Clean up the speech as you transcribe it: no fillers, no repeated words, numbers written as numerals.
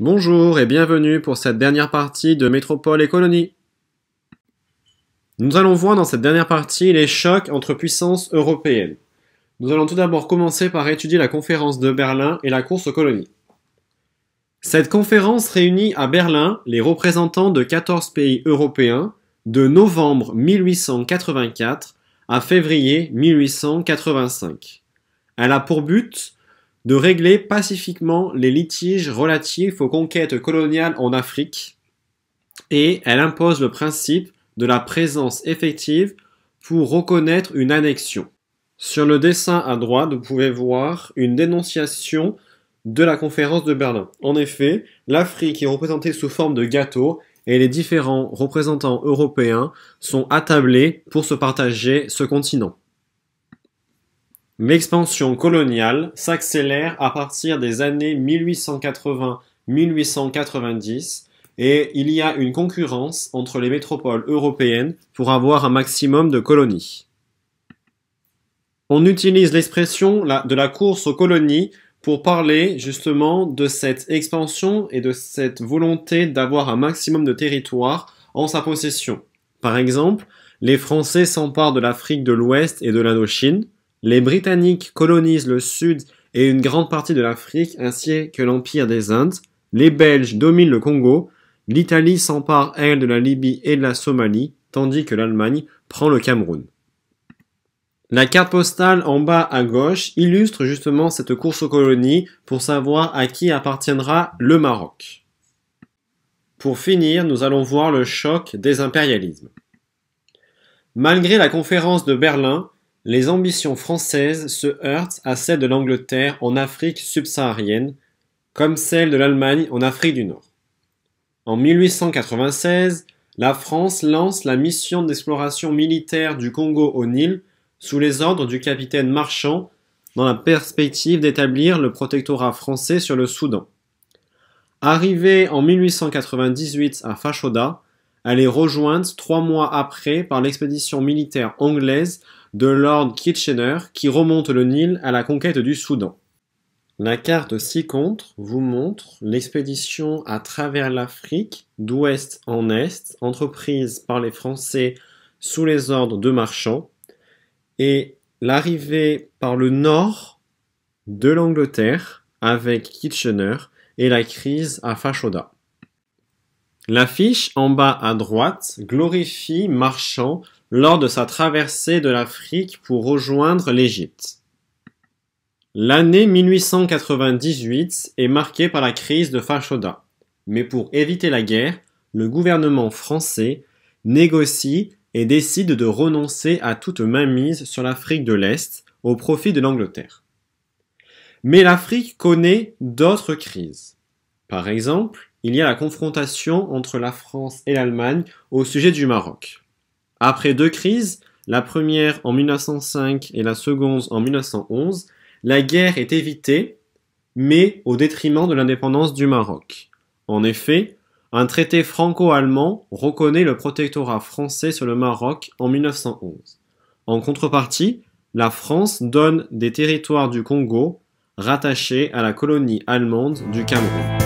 Bonjour et bienvenue pour cette dernière partie de Métropole et Colonie. Nous allons voir dans cette dernière partie les chocs entre puissances européennes. Nous allons tout d'abord commencer par étudier la conférence de Berlin et la course aux colonies. Cette conférence réunit à Berlin les représentants de 14 pays européens de novembre 1884 à février 1885. Elle a pour but de régler pacifiquement les litiges relatifs aux conquêtes coloniales en Afrique et elle impose le principe de la présence effective pour reconnaître une annexion. Sur le dessin à droite, vous pouvez voir une dénonciation de la conférence de Berlin. En effet, l'Afrique est représentée sous forme de gâteau et les différents représentants européens sont attablés pour se partager ce continent. L'expansion coloniale s'accélère à partir des années 1880-1890 et il y a une concurrence entre les métropoles européennes pour avoir un maximum de colonies. On utilise l'expression de la course aux colonies pour parler justement de cette expansion et de cette volonté d'avoir un maximum de territoire en sa possession. Par exemple, les Français s'emparent de l'Afrique de l'Ouest et de l'Indochine. Les Britanniques colonisent le Sud et une grande partie de l'Afrique ainsi que l'Empire des Indes. Les Belges dominent le Congo. L'Italie s'empare, elle, de la Libye et de la Somalie, tandis que l'Allemagne prend le Cameroun. La carte postale en bas à gauche illustre justement cette course aux colonies pour savoir à qui appartiendra le Maroc. Pour finir, nous allons voir le choc des impérialismes. Malgré la conférence de Berlin, les ambitions françaises se heurtent à celles de l'Angleterre en Afrique subsaharienne, comme celles de l'Allemagne en Afrique du Nord. En 1896, la France lance la mission d'exploration militaire du Congo au Nil sous les ordres du capitaine Marchand dans la perspective d'établir le protectorat français sur le Soudan. Arrivée en 1898 à Fashoda, elle est rejointe 3 mois après par l'expédition militaire anglaise de Lord Kitchener qui remonte le Nil à la conquête du Soudan. La carte ci-contre vous montre l'expédition à travers l'Afrique d'ouest en est, entreprise par les Français sous les ordres de Marchand, et l'arrivée par le nord de l'Angleterre avec Kitchener et la crise à Fashoda. L'affiche en bas à droite glorifie Marchand lors de sa traversée de l'Afrique pour rejoindre l'Égypte. L'année 1898 est marquée par la crise de Fashoda, mais pour éviter la guerre, le gouvernement français négocie et décide de renoncer à toute mainmise sur l'Afrique de l'Est au profit de l'Angleterre. Mais l'Afrique connaît d'autres crises. Par exemple, il y a la confrontation entre la France et l'Allemagne au sujet du Maroc. Après 2 crises, la première en 1905 et la seconde en 1911, la guerre est évitée, mais au détriment de l'indépendance du Maroc. En effet, un traité franco-allemand reconnaît le protectorat français sur le Maroc en 1911. En contrepartie, la France donne des territoires du Congo rattachés à la colonie allemande du Cameroun.